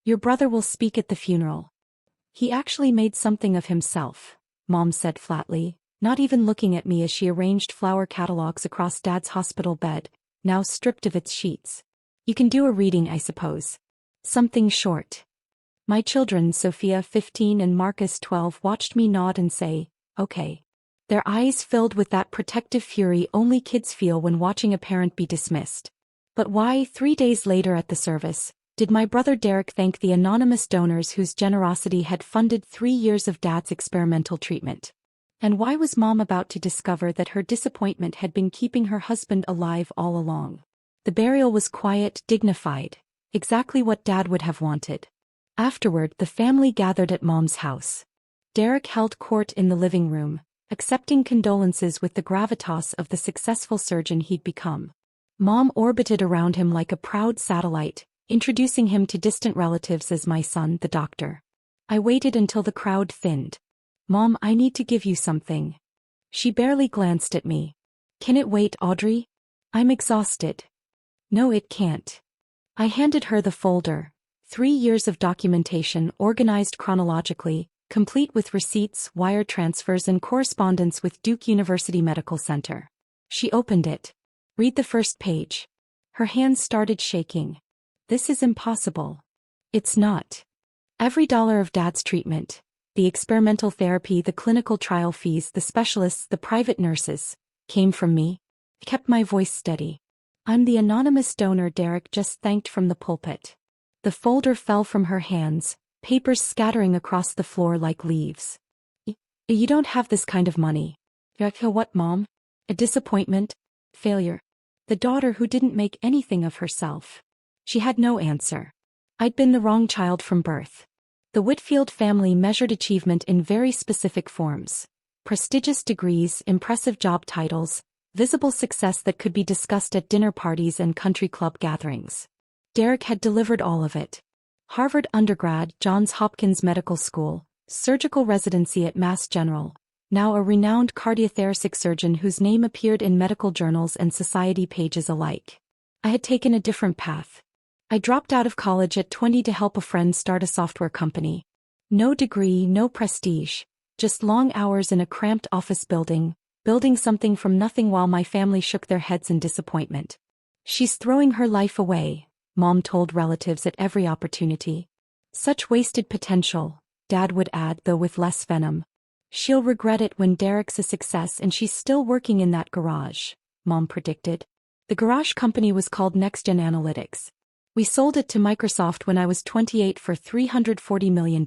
Your brother will speak at the funeral. He actually made something of himself, Mom said flatly, not even looking at me as she arranged flower catalogs across Dad's hospital bed, now stripped of its sheets. You can do a reading, I suppose. Something short. My children, Sophia 15 and Marcus 12, watched me nod and say, okay. Their eyes filled with that protective fury only kids feel when watching a parent be dismissed. But why, 3 days later at the service, did my brother Derek thank the anonymous donors whose generosity had funded 3 years of Dad's experimental treatment? And why was Mom about to discover that her disappointment had been keeping her husband alive all along? The burial was quiet, dignified, exactly what Dad would have wanted. Afterward, the family gathered at Mom's house. Derek held court in the living room, accepting condolences with the gravitas of the successful surgeon he'd become. Mom orbited around him like a proud satellite, introducing him to distant relatives as my son, the doctor. I waited until the crowd thinned. Mom, I need to give you something. She barely glanced at me. Can it wait, Audrey? I'm exhausted. No, it can't. I handed her the folder. 3 years of documentation organized chronologically, complete with receipts, wire transfers and correspondence with Duke University Medical Center. She opened it. Read the first page. Her hands started shaking. This is impossible. It's not. Every dollar of Dad's treatment, the experimental therapy, the clinical trial fees, the specialists, the private nurses, came from me. I kept my voice steady. I'm the anonymous donor Derek just thanked from the pulpit. The folder fell from her hands, papers scattering across the floor like leaves. You don't have this kind of money. What, Mom? A disappointment? Failure? The daughter who didn't make anything of herself. She had no answer. I'd been the wrong child from birth. The Whitfield family measured achievement in very specific forms. Prestigious degrees, impressive job titles, visible success that could be discussed at dinner parties and country club gatherings. Derek had delivered all of it. Harvard undergrad, Johns Hopkins Medical School, surgical residency at Mass General, now a renowned cardiothoracic surgeon whose name appeared in medical journals and society pages alike. I had taken a different path. I dropped out of college at 20 to help a friend start a software company. No degree, no prestige, just long hours in a cramped office building, building something from nothing while my family shook their heads in disappointment. She's throwing her life away, Mom told relatives at every opportunity. Such wasted potential, Dad would add, though with less venom. She'll regret it when Derek's a success and she's still working in that garage, Mom predicted. The garage company was called NextGen Analytics. We sold it to Microsoft when I was 28 for $340 million.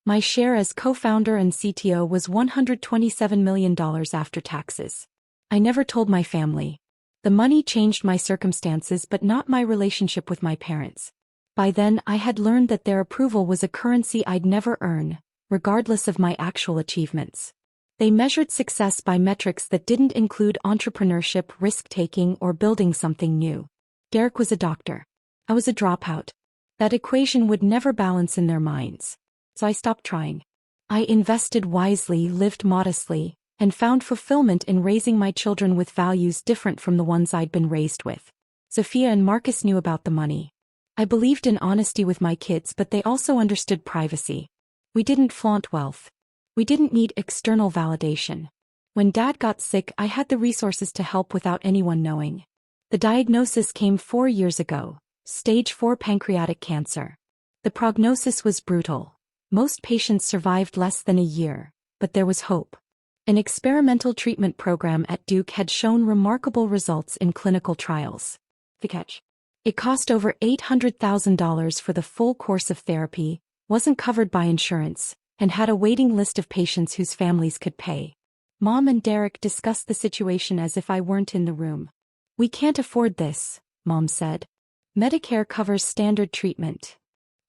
My share as co-founder and CTO was $127 million after taxes. I never told my family. The money changed my circumstances but not my relationship with my parents. By then I had learned that their approval was a currency I'd never earn, regardless of my actual achievements. They measured success by metrics that didn't include entrepreneurship, risk-taking, or building something new. Derek was a doctor. I was a dropout. That equation would never balance in their minds. So I stopped trying. I invested wisely, lived modestly, and found fulfillment in raising my children with values different from the ones I'd been raised with. Sophia and Marcus knew about the money. I believed in honesty with my kids, but they also understood privacy. We didn't flaunt wealth. We didn't need external validation. When Dad got sick, I had the resources to help without anyone knowing. The diagnosis came 4 years ago, stage 4 pancreatic cancer. The prognosis was brutal. Most patients survived less than a year, but there was hope. An experimental treatment program at Duke had shown remarkable results in clinical trials. The catch? It cost over $800,000 for the full course of therapy, wasn't covered by insurance, and had a waiting list of patients whose families could pay. Mom and Derek discussed the situation as if I weren't in the room. We can't afford this, Mom said. Medicare covers standard treatment.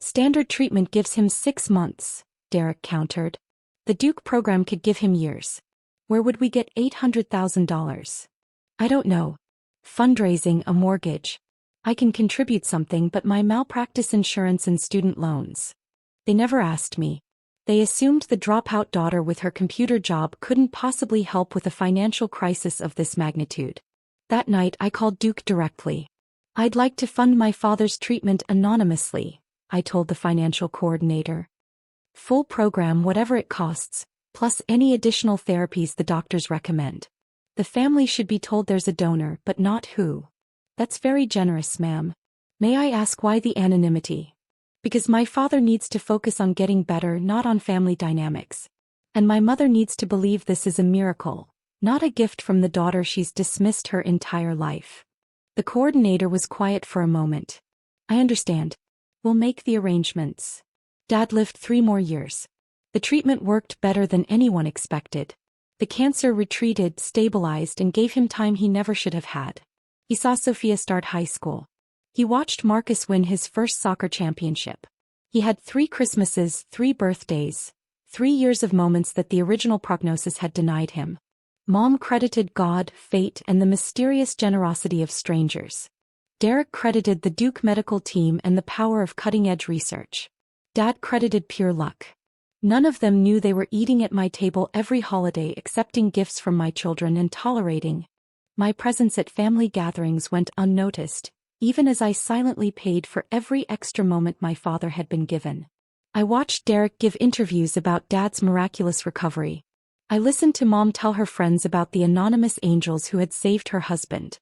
Standard treatment gives him 6 months, Derek countered. The Duke program could give him years. Where would we get $800,000? I don't know. Fundraising, a mortgage. I can contribute something, but my malpractice insurance and student loans. They never asked me. They assumed the dropout daughter with her computer job couldn't possibly help with a financial crisis of this magnitude. That night I called Duke directly. I'd like to fund my father's treatment anonymously, I told the financial coordinator. Full program, whatever it costs, plus any additional therapies the doctors recommend. The family should be told there's a donor, but not who. That's very generous, ma'am. May I ask why the anonymity? Because my father needs to focus on getting better, not on family dynamics. And my mother needs to believe this is a miracle, not a gift from the daughter she's dismissed her entire life. The coordinator was quiet for a moment. I understand. We'll make the arrangements. Dad lived 3 more years. The treatment worked better than anyone expected. The cancer retreated, stabilized, and gave him time he never should have had. He saw Sophia start high school. He watched Marcus win his first soccer championship. He had 3 Christmases, 3 birthdays, 3 years of moments that the original prognosis had denied him. Mom credited God, fate, and the mysterious generosity of strangers. Derek credited the Duke medical team and the power of cutting-edge research. Dad credited pure luck. None of them knew they were eating at my table every holiday, accepting gifts from my children and tolerating. My presence at family gatherings went unnoticed, even as I silently paid for every extra moment my father had been given. I watched Derek give interviews about Dad's miraculous recovery. I listened to Mom tell her friends about the anonymous angels who had saved her husband.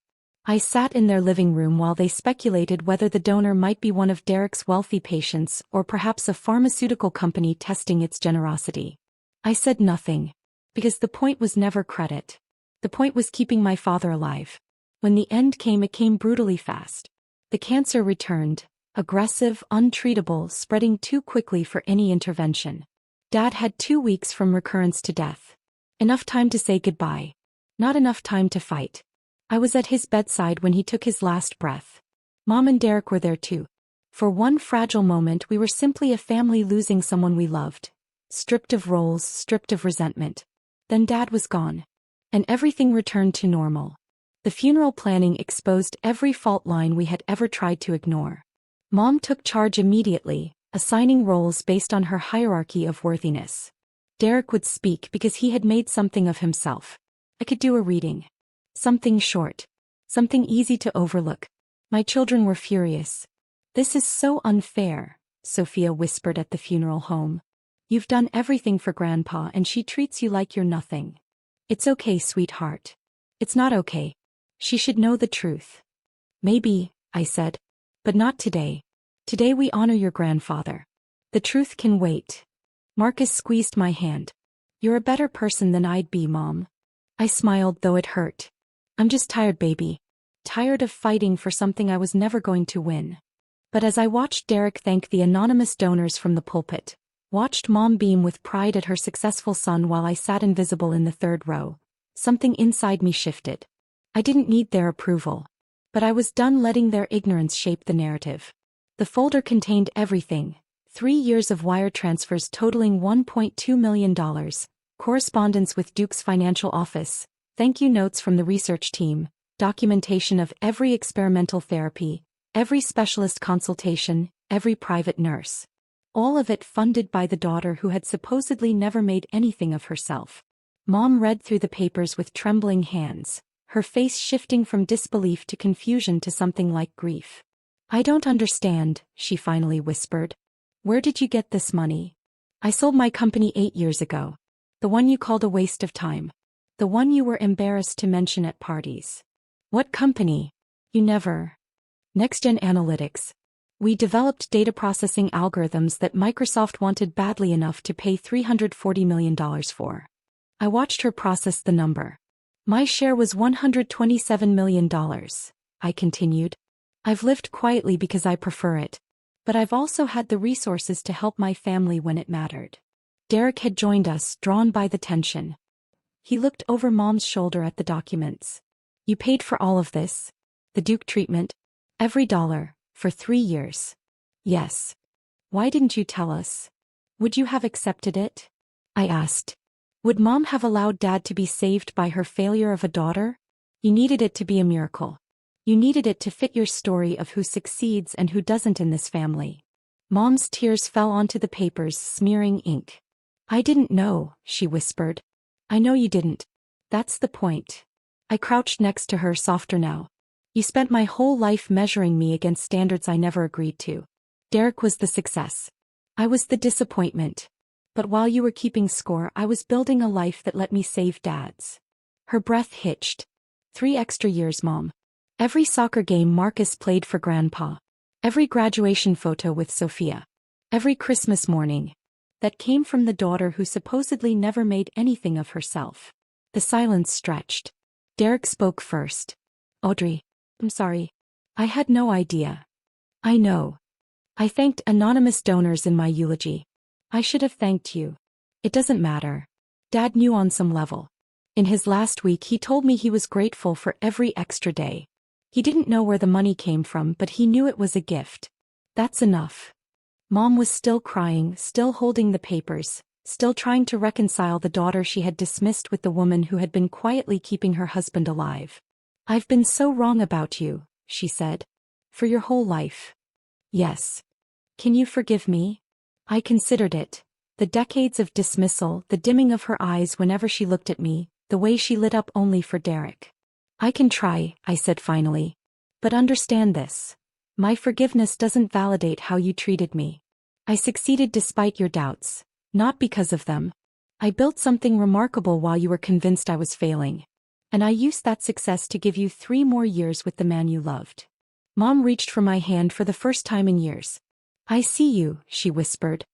I sat in their living room while they speculated whether the donor might be one of Derek's wealthy patients or perhaps a pharmaceutical company testing its generosity. I said nothing, because the point was never credit. The point was keeping my father alive. When the end came, it came brutally fast. The cancer returned, aggressive, untreatable, spreading too quickly for any intervention. Dad had 2 weeks from recurrence to death. Enough time to say goodbye. Not enough time to fight. I was at his bedside when he took his last breath. Mom and Derek were there too. For one fragile moment we were simply a family losing someone we loved. Stripped of roles, stripped of resentment. Then Dad was gone. And everything returned to normal. The funeral planning exposed every fault line we had ever tried to ignore. Mom took charge immediately, assigning roles based on her hierarchy of worthiness. Derek would speak because he had made something of himself. I could do a reading. Something short. Something easy to overlook. My children were furious. This is so unfair, Sophia whispered at the funeral home. You've done everything for Grandpa and she treats you like you're nothing. It's okay, sweetheart. It's not okay. She should know the truth. Maybe, I said. But not today. Today we honor your grandfather. The truth can wait. Marcus squeezed my hand. You're a better person than I'd be, Mom. I smiled, though it hurt. I'm just tired, baby. Tired of fighting for something I was never going to win. But as I watched Derek thank the anonymous donors from the pulpit, watched Mom beam with pride at her successful son while I sat invisible in the 3rd row, something inside me shifted. I didn't need their approval. But I was done letting their ignorance shape the narrative. The folder contained everything: 3 years of wire transfers totaling $1.2 million, correspondence with Duke's financial office, thank you notes from the research team, documentation of every experimental therapy, every specialist consultation, every private nurse. All of it funded by the daughter who had supposedly never made anything of herself. Mom read through the papers with trembling hands, her face shifting from disbelief to confusion to something like grief. I don't understand, she finally whispered. Where did you get this money? I sold my company 8 years ago. The one you called a waste of time. The one you were embarrassed to mention at parties. What company? You never. Next-gen analytics. We developed data processing algorithms that Microsoft wanted badly enough to pay $340 million for. I watched her process the number. My share was $127 million, I continued. I've lived quietly because I prefer it. But I've also had the resources to help my family when it mattered. Derek had joined us, drawn by the tension. He looked over Mom's shoulder at the documents. You paid for all of this? The Duke treatment? Every dollar, for 3 years. Yes. Why didn't you tell us? Would you have accepted it? I asked. Would Mom have allowed Dad to be saved by her failure of a daughter? You needed it to be a miracle. You needed it to fit your story of who succeeds and who doesn't in this family. Mom's tears fell onto the papers, smearing ink. I didn't know, she whispered. I know you didn't. That's the point. I crouched next to her, softer now. You spent my whole life measuring me against standards I never agreed to. Derek was the success. I was the disappointment. But while you were keeping score, I was building a life that let me save Dad's. Her breath hitched. 3 extra years, Mom. Every soccer game Marcus played for Grandpa. Every graduation photo with Sophia. Every Christmas morning. That came from the daughter who supposedly never made anything of herself. The silence stretched. Derek spoke first. Audrey. I'm sorry. I had no idea. I know. I thanked anonymous donors in my eulogy. I should have thanked you. It doesn't matter. Dad knew on some level. In his last week he told me he was grateful for every extra day. He didn't know where the money came from, but he knew it was a gift. That's enough. Mom was still crying, still holding the papers, still trying to reconcile the daughter she had dismissed with the woman who had been quietly keeping her husband alive. I've been so wrong about you, she said. For your whole life. Yes. Can you forgive me? I considered it. The decades of dismissal, the dimming of her eyes whenever she looked at me, the way she lit up only for Derek. I can try, I said finally. But understand this. My forgiveness doesn't validate how you treated me. I succeeded despite your doubts, not because of them. I built something remarkable while you were convinced I was failing. And I used that success to give you 3 more years with the man you loved. Mom reached for my hand for the first time in years. I see you, she whispered.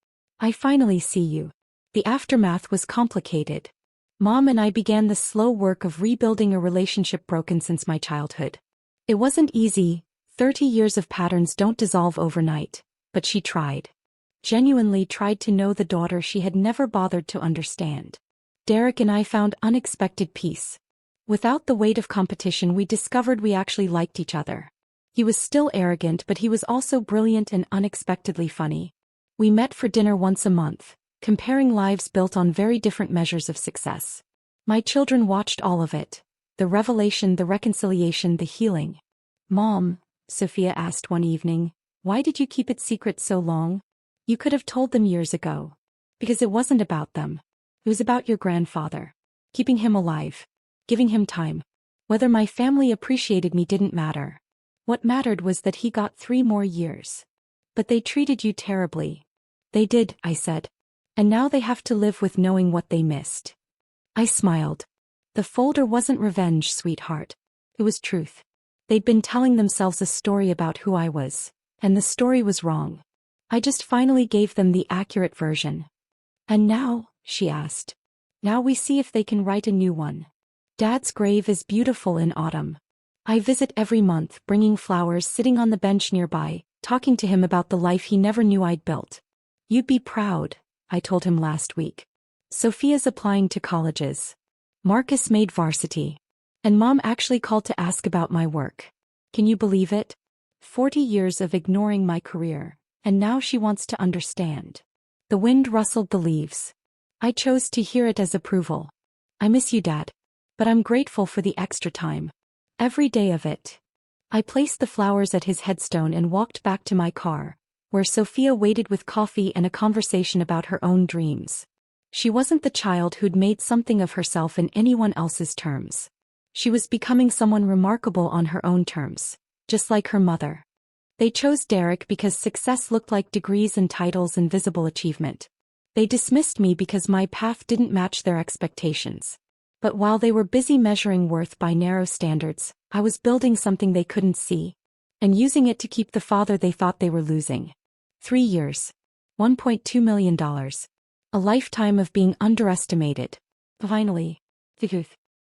I finally see you. The aftermath was complicated. Mom and I began the slow work of rebuilding a relationship broken since my childhood. It wasn't easy. 30 years of patterns don't dissolve overnight, but she tried. Genuinely tried to know the daughter she had never bothered to understand. Derek and I found unexpected peace. Without the weight of competition, we discovered we actually liked each other. He was still arrogant, but he was also brilliant and unexpectedly funny. We met for dinner once a month, comparing lives built on very different measures of success. My children watched all of it. The revelation, the reconciliation, the healing. Mom, Sophia asked one evening, why did you keep it secret so long? You could have told them years ago. Because it wasn't about them. It was about your grandfather. Keeping him alive. Giving him time. Whether my family appreciated me didn't matter. What mattered was that he got 3 more years. But they treated you terribly. They did, I said. And now they have to live with knowing what they missed. I smiled. The folder wasn't revenge, sweetheart. It was truth. They'd been telling themselves a story about who I was, and the story was wrong. I just finally gave them the accurate version. And now, she asked. Now we see if they can write a new one. Dad's grave is beautiful in autumn. I visit every month, bringing flowers, sitting on the bench nearby, talking to him about the life he never knew I'd built. You'd be proud, I told him last week. Sophia's applying to colleges. Marcus made varsity. And Mom actually called to ask about my work. Can you believe it? 40 years of ignoring my career, and now she wants to understand. The wind rustled the leaves. I chose to hear it as approval. I miss you, Dad. But I'm grateful for the extra time. Every day of it. I placed the flowers at his headstone and walked back to my car, where Sophia waited with coffee and a conversation about her own dreams. She wasn't the child who'd made something of herself in anyone else's terms. She was becoming someone remarkable on her own terms, just like her mother. They chose Derek because success looked like degrees and titles and visible achievement. They dismissed me because my path didn't match their expectations. But while they were busy measuring worth by narrow standards, I was building something they couldn't see, and using it to keep the father they thought they were losing. 3 years. $1.2 million. A lifetime of being underestimated. Finally. The truth.